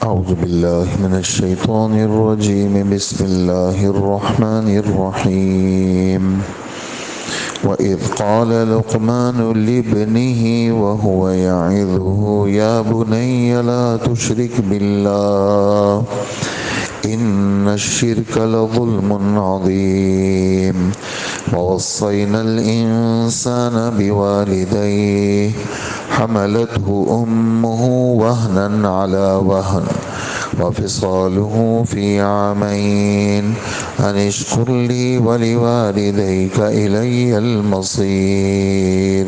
أعوذ بالله من الشيطان الرجيم. بسم الله الرحمن الرحيم. وإذ قال لقمان لابنه وهو يعظه يا بني لا تشرك بالله إن الشرك لظلم عظيم. ووصينا الإنسان بوالديه حملته أمه وهنا على وهن وفصاله في عامين أن اشكر لي ولوالديك إلي المصير.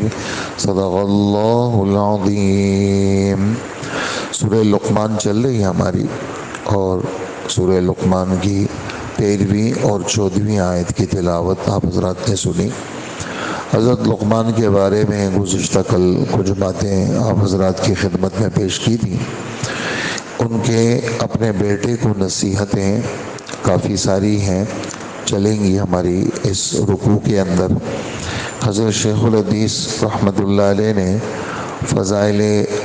صدق اللہ العظیم. سورہ لقمان چل رہی ہے ہماری، اور سورہ لقمان کی 13ویں اور 14ویں آیت کی تلاوت آپ حضرات نے سنی. حضرت لقمان کے بارے میں گزشتہ کل کچھ باتیں آپ حضرات کی خدمت میں پیش کی تھیں. ان کے اپنے بیٹے کو نصیحتیں کافی ساری ہیں، چلیں گی ہماری اس رکوع کے اندر. حضرت شیخ الحدیث رحمۃ اللہ علیہ نے فضائل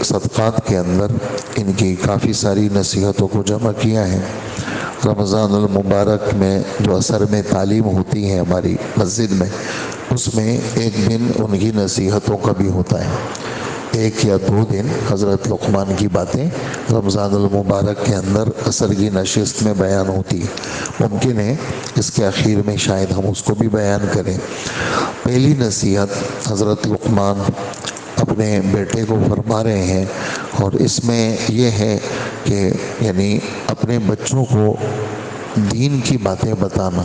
صدقات کے اندر ان کی کافی ساری نصیحتوں کو جمع کیا ہے. رمضان المبارک میں جو اثر میں تعلیم ہوتی ہے ہماری مسجد میں، اس میں ایک دن ان کی نصیحتوں کا بھی ہوتا ہے. 1 یا 2 دن حضرت لقمان کی باتیں رمضان المبارک کے اندر اثر کی نشست میں بیان ہوتی ہے. ممکن ہے اس کے اخیر میں شاید ہم اس کو بھی بیان کریں. پہلی نصیحت حضرت لقمان اپنے بیٹے کو فرما رہے ہیں، اور اس میں یہ ہے کہ یعنی اپنے بچوں کو دین کی باتیں بتانا،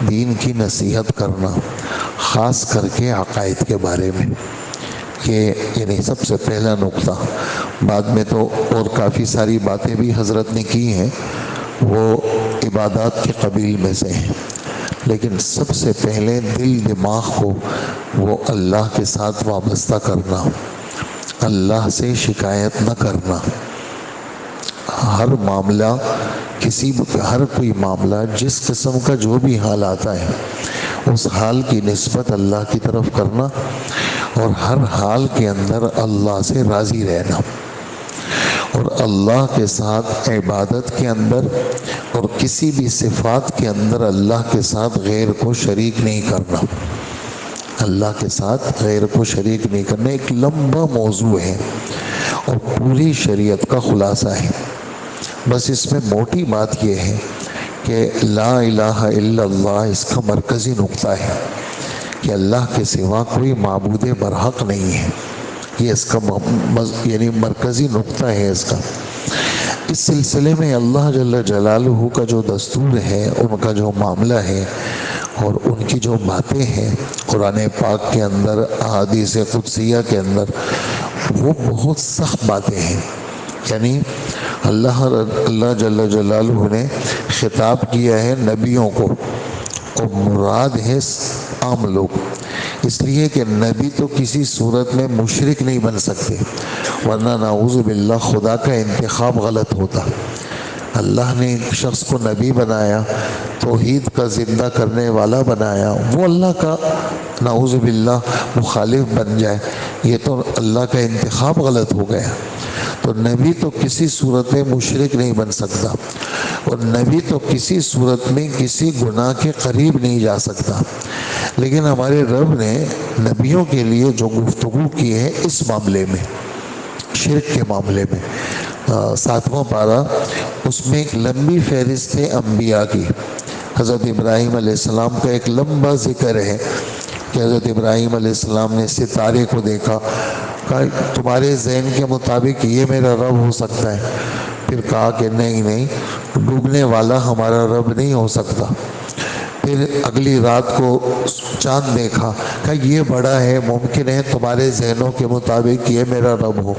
دین کی نصیحت کرنا، خاص کر کے عقائد کے بارے میں. یہ یعنی سب سے پہلا نقطہ. بعد میں تو اور کافی ساری باتیں بھی حضرت نے کی ہیں، وہ عبادات کے قبیل میں سے ہیں، لیکن سب سے پہلے دل دماغ کو وہ اللہ کے ساتھ وابستہ کرنا، اللہ سے شکایت نہ کرنا. ہر معاملہ ہر کوئی معاملہ جس قسم کا جو بھی حال آتا ہے، اس حال کی نسبت اللہ کی طرف کرنا، اور ہر حال کے اندر اللہ سے راضی رہنا، اور اللہ کے ساتھ عبادت کے اندر اور کسی بھی صفات کے اندر اللہ کے ساتھ غیر کو شریک نہیں کرنا. اللہ کے ساتھ غیر کو شریک نہیں کرنا ایک لمبا موضوع ہے اور پوری شریعت کا خلاصہ ہے. بس اس میں موٹی بات یہ ہے کہ لا الہ الا اللہ اس کا مرکزی نقطہ ہے کہ اللہ کے سوا کوئی معبود برحق نہیں ہے. یہ اس کا یعنی مرکزی نقطہ ہے اس کا. اس سلسلے میں اللہ جل جلالہ کا جو دستور ہے، ان کا جو معاملہ ہے اور ان کی جو باتیں ہیں قرآن پاک کے اندر، احادیث قدسیہ کے اندر، وہ بہت سخت باتیں ہیں. یعنی اللہ جل جلالہ نے خطاب کیا ہے نبیوں کو، اور مراد ہے عام لوگ، اس لیے کہ نبی تو کسی صورت میں مشرک نہیں بن سکتے، ورنہ نعوذ باللہ خدا کا انتخاب غلط ہوتا. اللہ نے ایک شخص کو نبی بنایا، توحید کا زندہ کرنے والا بنایا، وہ اللہ کا نعوذ باللہ مخالف بن جائے، یہ تو اللہ کا انتخاب غلط ہو گیا. تو نبی تو کسی صورت میں مشرک نہیں بن سکتا، اور نبی تو کسی صورت میں کسی گناہ کے قریب نہیں جا سکتا. لیکن ہمارے رب نے نبیوں کے لیے جو گفتگو کی ہے اس معاملے میں، شرک کے معاملے میں، 7واں پارہ، اس میں ایک لمبی فہرست ہے انبیاء کی. حضرت ابراہیم علیہ السلام کا ایک لمبا ذکر ہے کہ حضرت ابراہیم علیہ السلام نے ستارے کو دیکھا، کہا تمہارے ذہن کے مطابق یہ میرا رب ہو سکتا ہے؟ پھر کہا کہ نہیں، ڈوبنے والا ہمارا رب نہیں ہو سکتا. پھر اگلی رات کو چاند دیکھا، کہا یہ بڑا ہے، ممکن ہے تمہارے ذہنوں کے مطابق یہ میرا رب ہو.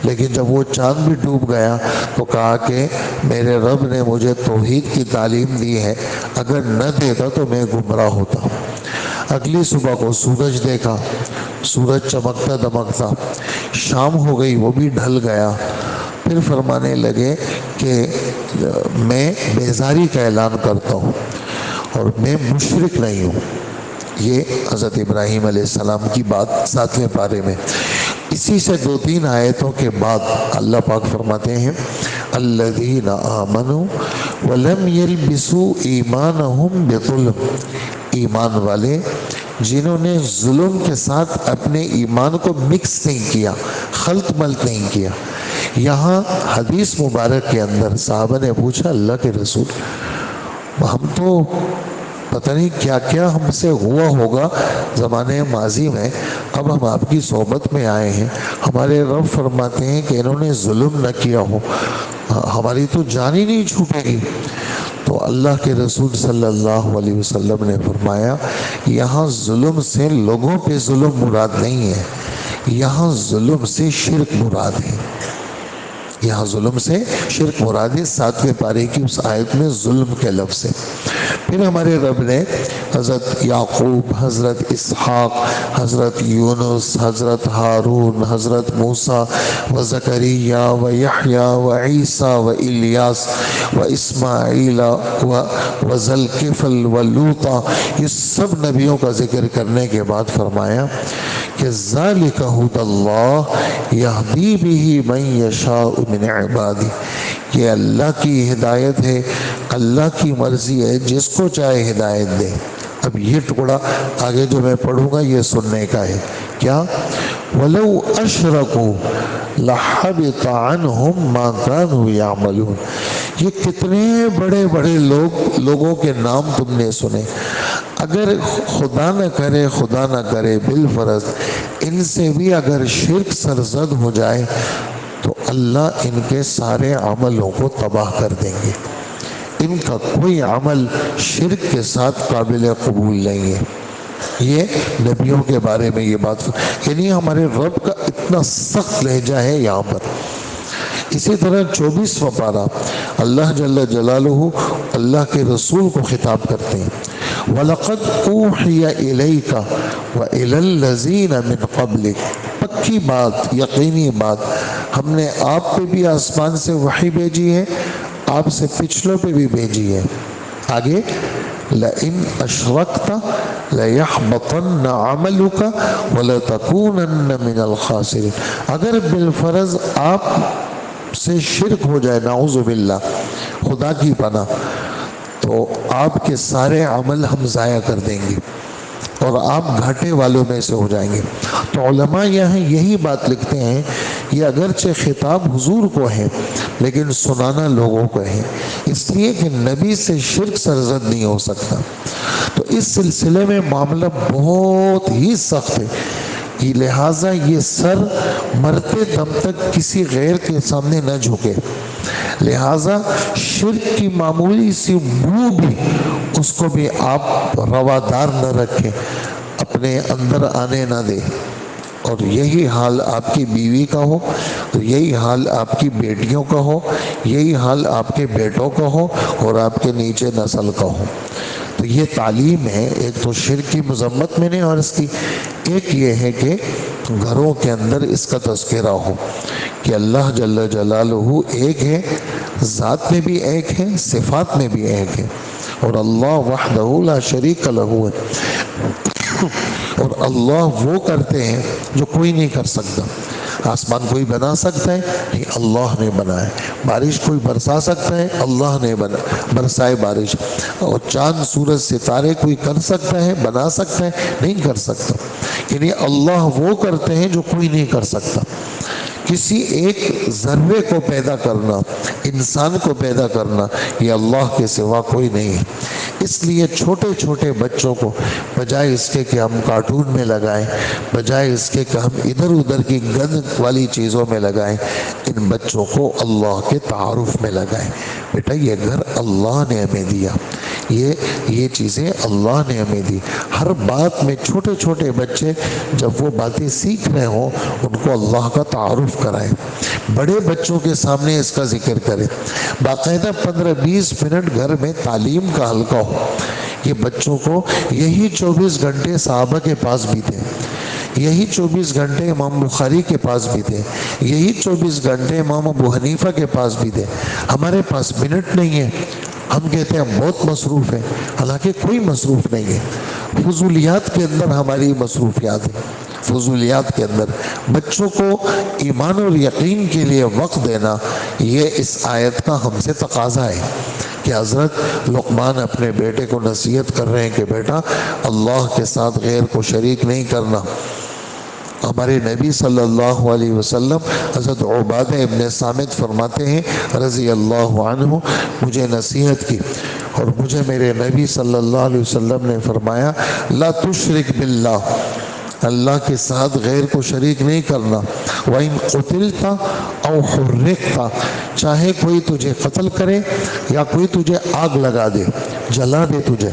لیکن جب وہ چاند بھی ڈوب گیا تو کہا کہ میرے رب نے مجھے توحید کی تعلیم دی ہے، اگر نہ دیتا تو میں گمراہ ہوتا. اگلی صبح کو سورج دیکھا، سورج چمکتا دمکتا، شام ہو گئی، وہ بھی ڈھل گیا. پھر فرمانے لگے کہ میں بیزاری کا اعلان کرتا ہوں اور میں مشرک نہیں ہوں. یہ حضرت ابراہیم علیہ السلام کی بات 7ویں پارے میں. اسی سے 2-3 آیتوں کے بعد اللہ پاک فرماتے ہیں الذین آمنوا ولم یلبسوا ایمانہم بظلم، ایمان والے جنہوں نے ظلم کے ساتھ اپنے ایمان کو مکس نہیں کیا، خلط ملط نہیں کیا۔ یہاں حدیث مبارک کے اندر صحابہ نے پوچھا اللہ کے رسول، ہم تو پتہ نہیں کیا کیا ہم سے ہوا ہوگا زمانے ماضی میں، اب ہم آپ کی صحبت میں آئے ہیں، ہمارے رب فرماتے ہیں کہ انہوں نے ظلم نہ کیا ہو، ہماری تو جان ہی نہیں چھوٹے گی۔ تو اللہ کے رسول صلی اللہ علیہ وسلم نے فرمایا یہاں ظلم سے لوگوں پہ ظلم مراد نہیں ہے، یہاں ظلم سے شرک مراد ہے، یہاں ظلم سے شرک مراد ہے۔ 7ویں پارے کی اس آیت میں ظلم کے لفظ ہے۔ پھر ہمارے رب نے حضرت یعقوب، حضرت اسحاق، حضرت یونس، حضرت ہارون، حضرت موسیٰ و زکریا و یحییٰ و عیسیٰ و الیاس و اسماعیل و ذوالکفل و لوطا، یہ سب نبیوں کا ذکر کرنے کے بعد فرمایا کہ ذالک ھدی اللہ یہدی بہ من یشاء من عبادہ، یہ اللہ کی ہدایت ہے، اللہ کی مرضی ہے جس کو چاہے ہدایت دے۔ اب یہ ٹکڑا آگے جو میں پڑھوں گا یہ سننے کا ہے، کیا وَلَوْ أَشْرَكُوا لَحَبِطَ عَنْهُمْ مَا كَانُوا يَعْمَلُونَ، یہ کتنے بڑے بڑے لوگوں کے نام تم نے سنے، اگر خدا نہ کرے بالفرض ان سے بھی اگر شرک سرزد ہو جائے تو اللہ ان کے سارے عملوں کو تباہ کر دیں گے، ان کا کوئی عمل شرک کے ساتھ قابل قبول نہیں ہے۔ یہ نبیوں کے بارے میں یہ بات، یعنی ہمارے رب کا اتنا سخت لہجہ ہے یہاں پر۔ اسی طرح 24واں پارہ اللہ جل جلالہ اللہ کے رسول کو خطاب کرتے ہیں، وَلَقَدْ أُوحِيَ إِلَيْكَ وَإِلَى الَّذِينَ مِن قَبْلِكَ، پکی بات، یقینی بات، ہم نے آپ پہ بھی آسمان سے وحی بھیجی ہے، آپ سے پچھلوں پہ بھی بھیجی ہے۔ آگے لَإِنْ أَشْرَكْتَ لَيَحْبَطَنَّ عَمَلُكَ وَلَتَكُونَنَّ مِنَ الْخَاسِرِينَ، اگر بالفرض آپ سے شرک ہو جائے، نعوذ باللہ، خدا کی پناہ، تو آپ کے سارے عمل ہم ضائع کر دیں گے اور آپ گھاٹے والوں میں سے ہو جائیں گے۔ تو علماء یہاں یہی بات لکھتے ہیں، یہ اگرچہ خطاب حضور کو ہے لیکن سنانا لوگوں کو ہے، اس لیے کہ نبی سے شرک سرزد نہیں ہو سکتا۔ تو اس سلسلے میں معاملہ بہت ہی سخت ہے، لہٰذا یہ سر مرتے دم تک کسی غیر کے سامنے نہ جھکے، لہٰذا شرک کی معمولی سی بو بھی اس کو بھی آپ روادار نہ رکھیں، اپنے اندر آنے نہ دیں۔ اور یہی حال آپ کی بیوی کا ہو، یہی حال آپ کی بیٹیوں کا ہو، یہی حال آپ کے بیٹوں کا ہو اور آپ کے نیچے نسل کا ہو۔ تو یہ تعلیم ہے، ایک تو شرک کی مذمت میں نے عرض کی، ایک یہ ہے کہ گھروں کے اندر اس کا تذکرہ ہو کہ اللہ جل جلالہ ایک ہے، ذات میں بھی ایک ہے، صفات میں بھی ایک ہے، اور اللہ وحدہ لا شریک لہ ہے، اور اللہ وہ کرتے ہیں جو کوئی نہیں کر سکتا۔ آسمان کوئی بنا سکتا ہے؟ نہیں، اللہ نے بنایا۔ بارش کوئی برسا سکتا ہے؟ اللہ نے برسائے بارش۔ اور چاند سورج ستارے کوئی کر سکتا ہے، بنا سکتا ہے؟ نہیں کر سکتا۔ یعنی اللہ وہ کرتے ہیں جو کوئی نہیں کر سکتا۔ کسی ایک ذرے کو پیدا کرنا، انسان کو پیدا کرنا، یہ اللہ کے سوا کوئی نہیں ہے۔ اس لیے چھوٹے چھوٹے بچوں کو بجائے اس کے کہ ہم کارٹون میں لگائیں، بجائے اس کے کہ ہم ادھر ادھر کی گند والی چیزوں میں لگائیں، ان بچوں کو اللہ کے تعارف میں لگائیں۔ بیٹا یہ گھر اللہ نے ہمیں دیا، یہ چیزیں اللہ نے ہمیں دی۔ ہر بات میں چھوٹے چھوٹے بچے جب وہ باتیں سیکھ رہے ہوں ان کو اللہ کا تعارف کرائیں، بڑے بچوں کے سامنے اس کا ذکر کریں، باقاعدہ 15-20 منٹ گھر میں تعلیم کا حلقہ ہو۔ یہ بچوں کو یہی 24 گھنٹے صحابہ کے پاس بھی تھے، یہی 24 گھنٹے امام بخاری کے پاس بھی تھے، یہی 24 گھنٹے امام ابو حنیفہ کے پاس بھی تھے۔ ہمارے پاس منٹ نہیں ہے، ہم کہتے ہیں ہم بہت مصروف ہیں، حالانکہ کوئی مصروف نہیں ہے، فضولیات کے اندر ہماری مصروفیات ہیں۔ فضولیات کے اندر بچوں کو ایمان اور یقین کے لیے وقت دینا، یہ اس آیت کا ہم سے تقاضا ہے کہ حضرت لقمان اپنے بیٹے کو نصیحت کر رہے ہیں کہ بیٹا اللہ کے ساتھ غیر کو شریک نہیں کرنا۔ ہمارے نبی صلی اللہ علیہ وسلم حضرت عبادہ ابن صامت فرماتے ہیں رضی اللہ عنہ، مجھے نصیحت کی اور مجھے میرے نبی صلی اللہ علیہ وسلم نے فرمایا لا تشرک باللہ، اللہ کے ساتھ غیر کو شریک نہیں کرنا۔ وَإِن قُتِلْتَ أَوْ حُرِّقْتَ، چاہے کوئی تجھے قتل کرے یا کوئی تجھے آگ لگا دے، جلا دے تجھے،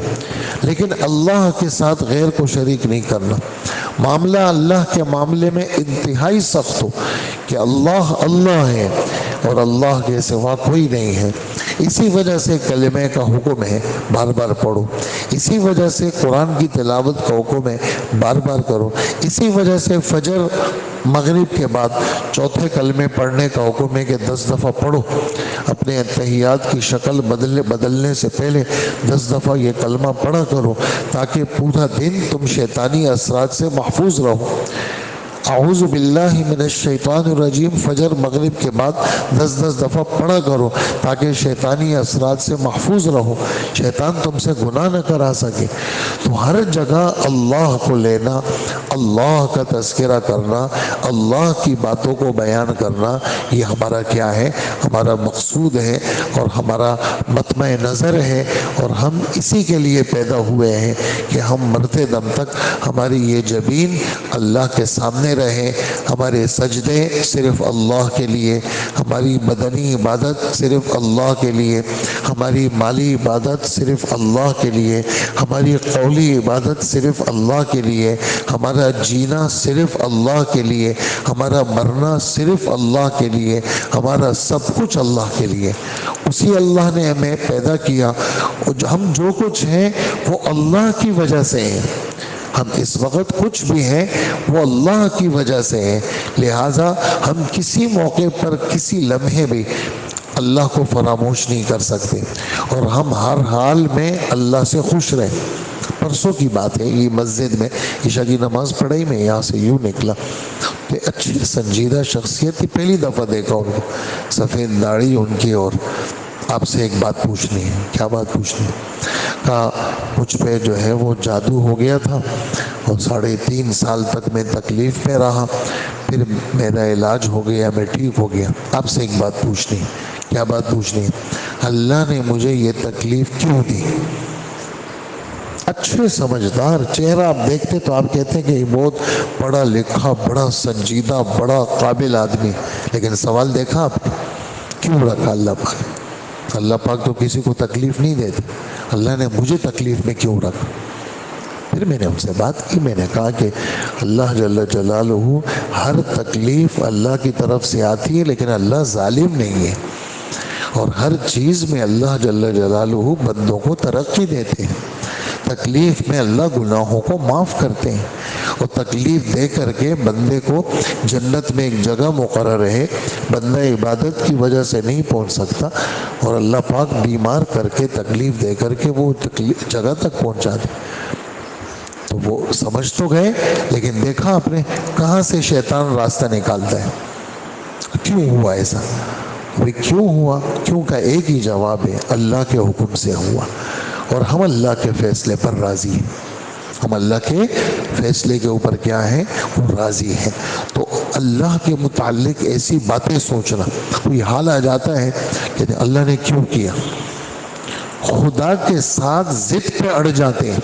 لیکن اللہ کے ساتھ غیر کو شریک نہیں کرنا۔ معاملہ اللہ کے معاملے میں انتہائی سخت ہو کہ اللہ اللہ ہے اور اللہ کے سوا کوئی نہیں ہے، اسی وجہ سے کلمے کا حکم ہے بار بار پڑھو، اسی وجہ سے قرآن کی تلاوت کا حکم ہے بار بار کرو، اسی وجہ سے فجر مغرب کے بعد چوتھے کلمے پڑھنے کا حکم ہے کہ 10 دفعہ پڑھو، اپنے اتحیات کی شکل بدلنے سے پہلے 10 دفعہ یہ کلمہ پڑھا کرو تاکہ پورا دن تم شیطانی اثرات سے محفوظ رہو۔ اعوذ باللہ من الشیطان الرجیم فجر مغرب کے بعد 10 دفعہ پڑھا کرو تاکہ شیطانی اثرات سے محفوظ رہو، شیطان تم سے گناہ نہ کرا سکے۔ تو ہر جگہ اللہ کو لینا، اللہ کا تذکرہ کرنا، اللہ کی باتوں کو بیان کرنا، یہ ہمارا کیا ہے؟ ہمارا مقصود ہے اور ہمارا مطمع نظر ہے، اور ہم اسی کے لیے پیدا ہوئے ہیں کہ ہم مرتے دم تک ہماری یہ جبین اللہ کے سامنے رہے، ہمارے سجدے صرف اللہ کے لیے، ہماری بدنی عبادت صرف اللہ کے لیے، ہماری مالی عبادت صرف اللہ کے لیے، ہماری قولی عبادت صرف اللہ کے لیے، ہمارا جینا صرف اللہ کے لیے، ہمارا مرنا صرف اللہ کے لیے، ہمارا سب کچھ اللہ کے لیے۔ اسی اللہ نے ہمیں پیدا کیا، ہم جو کچھ ہیں وہ اللہ کی وجہ سے ہیں، ہم اس وقت کچھ بھی ہیں وہ اللہ کی وجہ سے ہیں، لہٰذا ہم کسی موقع پر کسی لمحے بھی اللہ کو فراموش نہیں کر سکتے، اور ہم ہر حال میں اللہ سے خوش رہیں۔ پرسوں کی بات ہے، یہ مسجد میں عشاء کی نماز پڑھائی میں یہاں سے یوں نکلا کہ اچھی سنجیدہ شخصیت تھی، پہلی دفعہ دیکھا ان کو، سفید داڑھی ان کی، اور آپ سے ایک بات پوچھنی ہے۔ کیا بات پوچھنی ہے؟ کہا مجھ پہ جو ہے وہ جادو ہو گیا تھا اور 3.5 سال تک میں تکلیف میں رہا، پھر میرا علاج ہو گیا، میں ٹھیک ہو گیا، آپ سے ایک بات پوچھنی ہے۔ کیا بات پوچھنی ہے؟ اللہ نے مجھے یہ تکلیف کیوں دی؟ اچھے سمجھدار چہرہ آپ دیکھتے تو آپ کہتے ہیں کہ یہ بہت پڑھا لکھا، بڑا سنجیدہ، بڑا قابل آدمی، لیکن سوال دیکھا آپ نے کیوں رکھا اللہ پاک؟ اللہ پاک تو کسی کو تکلیف نہیں دیتے، اللہ نے مجھے تکلیف میں کیوں رکھا؟ پھر میں نے ان سے بات کی، میں نے کہا کہ اللہ جل جلالہ ہر تکلیف اللہ کی طرف سے آتی ہے، لیکن اللہ ظالم نہیں ہے، اور ہر چیز میں اللہ جل جلالہ بندوں کو ترقی دیتے ہیں۔ تکلیف میں اللہ گناہوں کو معاف کرتے ہیں، اور تکلیف دے کر کے بندے کو جنت میں ایک جگہ مقرر ہے، بندہ عبادت کی وجہ سے نہیں پہنچ سکتا، اور اللہ پاک بیمار کر کے تکلیف دے کر کے وہ جگہ تک پہنچا دے۔ تو وہ سمجھ تو گئے، لیکن دیکھا آپ نے کہاں سے شیطان راستہ نکالتا ہے؟ کیوں ہوا ایسا؟ بھئی کیوں ہوا؟ کیوں کا ایک ہی جواب ہے، اللہ کے حکم سے ہوا، اور ہم اللہ کے فیصلے پر راضی ہیں، ہم اللہ کے فیصلے کے اوپر کیا ہیں؟ وہ راضی ہیں۔ تو اللہ کے متعلق ایسی باتیں سوچنا، کوئی حال آ جاتا ہے کہ اللہ نے کیوں کیا، خدا کے ساتھ ضد پہ اڑ جاتے ہیں۔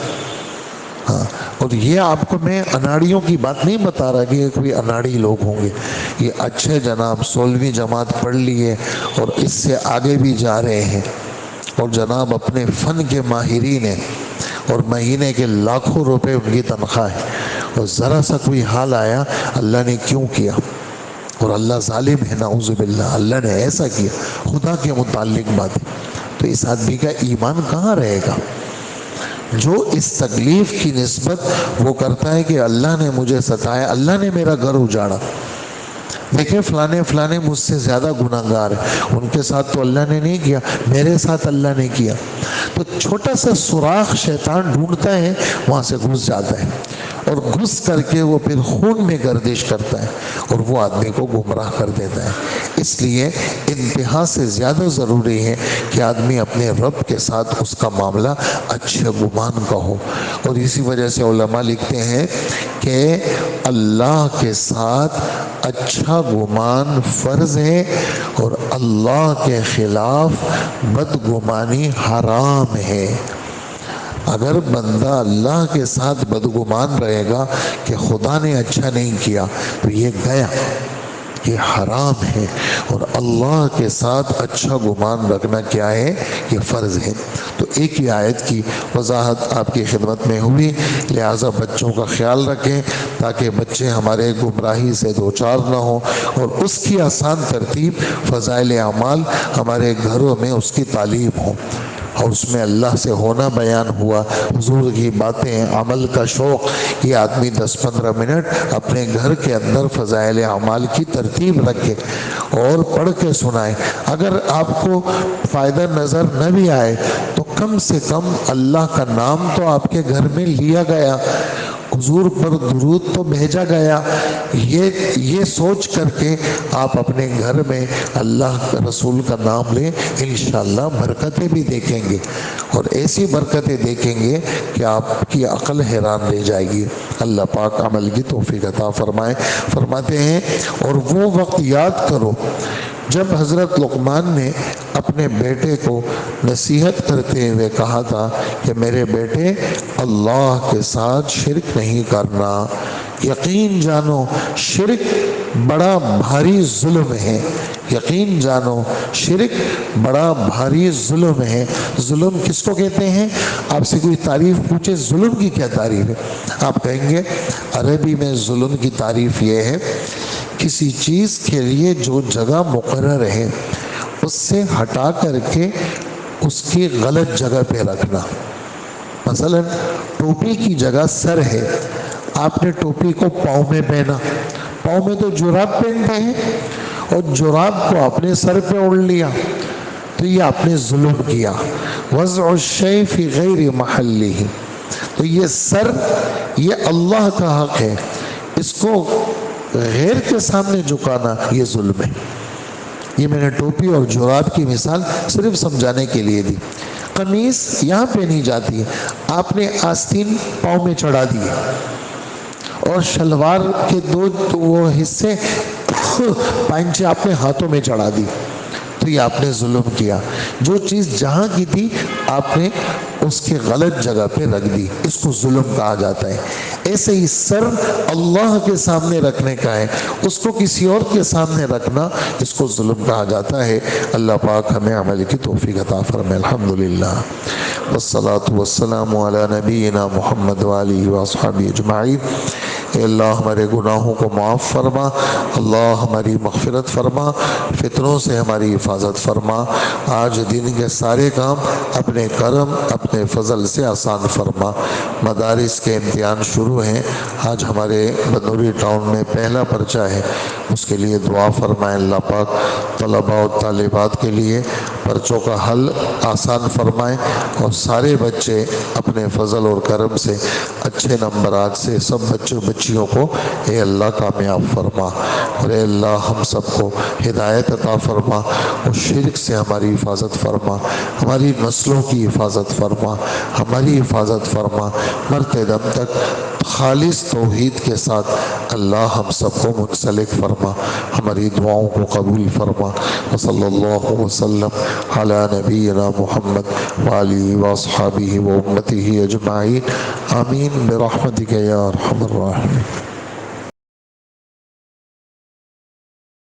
ہاں، اور یہ آپ کو میں اناڑیوں کی بات نہیں بتا رہا کہ یہ کوئی اناڑی لوگ ہوں گے، یہ اچھے جناب 16ویں جماعت پڑھ لیے اور اس سے آگے بھی جا رہے ہیں، اور جناب اپنے فن کے ماہرین ہیں، اور مہینے کے لاکھوں روپے ان کی تنخواہ ہے، اور ذرا سا کوئی حال آیا اللہ نے کیوں کیا، اور اللہ ظالم ہے نعوذ باللہ، اللہ نے ایسا کیا، خدا کے متعلق باتیں، تو اس آدمی کا ایمان کہاں رہے گا؟ جو اس تکلیف کی نسبت وہ کرتا ہے کہ اللہ نے مجھے ستایا، اللہ نے میرا گھر اجاڑا، دیکھیں فلانے مجھ سے زیادہ گناہ گار ہے، ان کے ساتھ تو اللہ نے نہیں کیا، میرے ساتھ اللہ نے کیا، تو چھوٹا سا سوراخ شیطان ڈھونڈتا ہے، وہاں سے گھس جاتا ہے۔ اور گھس کر کے وہ پھر خون میں گردش کرتا ہے اور وہ آدمی کو گمراہ کر دیتا ہے۔ اس لیے انتہا سے زیادہ ضروری ہے کہ آدمی اپنے رب کے ساتھ اس کا معاملہ اچھے گمان کا ہو۔ اور اسی وجہ سے علماء لکھتے ہیں کہ اللہ کے ساتھ اچھا گمان فرض ہے اور اللہ کے خلاف بدگمانی حرام ہے۔ اگر بندہ اللہ کے ساتھ بدگمان رہے گا کہ خدا نے اچھا نہیں کیا تو یہ گیا، یہ حرام ہے۔ اور اللہ کے ساتھ اچھا گمان رکھنا کیا ہے؟ یہ فرض ہے۔ تو ایک ہی آیت کی وضاحت آپ کی خدمت میں ہوئی، لہٰذا بچوں کا خیال رکھیں تاکہ بچے ہمارے گمراہی سے دوچار نہ ہوں، اور اس کی آسان ترتیب فضائل اعمال ہمارے گھروں میں اس کی تعلیم ہو، اور اس میں اللہ سے ہونا بیان ہوا، حضور کی باتیں، عمل کا شوق۔ یہ آدمی 10-15 منٹ اپنے گھر کے اندر فضائل اعمال کی ترتیب رکھے اور پڑھ کے سنائے۔ اگر آپ کو فائدہ نظر نہ بھی آئے تو کم سے کم اللہ کا نام تو آپ کے گھر میں لیا گیا، حضور پر درود تو بھیجا گیا۔ یہ سوچ کر کے آپ اپنے گھر میں اللہ کا رسول کا نام لیں، انشاءاللہ برکتیں بھی دیکھیں گے، اور ایسی برکتیں دیکھیں گے کہ آپ کی عقل حیران رہ جائے گی۔ اللہ پاک عمل کی توفیق عطا فرمائے۔ فرماتے ہیں اور وہ وقت یاد کرو جب حضرت لقمان نے اپنے بیٹے کو نصیحت کرتے ہوئے کہا تھا کہ میرے بیٹے اللہ کے ساتھ شرک نہیں کرنا، یقین جانو شرک بڑا بھاری ظلم ہے، یقین جانو شرک بڑا بھاری ظلم ہے۔ ظلم کس کو کہتے ہیں؟ آپ سے کوئی تعریف پوچھے ظلم کی کیا تعریف ہے، آپ کہیں گے عربی میں ظلم کی تعریف یہ ہے کسی چیز کے لیے جو جگہ مقرر ہے اس سے ہٹا کر کے اس کی غلط جگہ پہ رکھنا۔ مثلا ٹوپی کی جگہ سر ہے، آپ نے ٹوپی کو پاؤں میں پہنا، پاؤں میں تو جراب پہنتے ہیں، اور جراب کو آپ نے سر پہ اوڑھ لیا، تو یہ آپ نے ظلم کیا۔ وضع الشیء فی غیر محلہ، تو یہ سر یہ اللہ کا حق ہے، اس کو غیر کے سامنے جھکانا یہ ظلم ہے۔ یہ میں نے ٹوپی اور جراب کی مثال صرف سمجھانے کے لیے دی۔ قمیص یہاں پہنی جاتی ہے، آپ نے آستین پاؤں میں چڑھا دی، اور شلوار کے دو وہ حصے پائنچے آپ نے ہاتھوں میں چڑھا دی، تو یہ آپ نے ظلم کیا۔ جو چیز جہاں کی تھی آپ نے اس کے غلط جگہ پہ رکھ دی، اس کو ظلم کہا جاتا ہے۔ ایسے ہی سر اللہ کے سامنے رکھنے کا ہے، اس کو کسی اور کے سامنے رکھنا اس کو ظلم کہا جاتا ہے۔ اللہ پاک ہمیں عمل کی توفیق عطا فرمائے۔ الحمدللہ والصلاة والسلام علی نبینا محمد وآلہ وصحبہ اجمعین۔ اے اللہ ہمارے گناہوں کو معاف فرما، اللہ ہماری مغفرت فرما، فتنوں سے ہماری حفاظت فرما، آج دن کے سارے کام اپنے کرم اپنے فضل سے آسان فرما۔ مدارس کے امتحان شروع ہیں، آج ہمارے بنوری ٹاؤن میں پہلا پرچہ ہے، اس کے لیے دعا فرمائیں۔ اللہ پاک طلباء و طالبات کے لیے پرچوں کا حل آسان فرمائیں، اور سارے بچے اپنے فضل اور کرم سے اچھے نمبرات سے سب بچوں بچیوں کو اے اللہ کامیاب فرما، اور اے اللہ ہم سب کو ہدایت عطا فرما، اور شرک سے ہماری حفاظت فرما، ہماری نسلوں کی حفاظت فرما، ہماری حفاظت فرما، مرتے دم تک خالص توحید کے ساتھ اللہ ہم سب کو منسلک فرما، ہماری دعاؤں کو قبول فرما۔ وصلی اللہ وسلم علی نبینا محمد وآلہ وصحبہ وامتہ اجمعین، آمین برحمتک یا ارحم الراحمین۔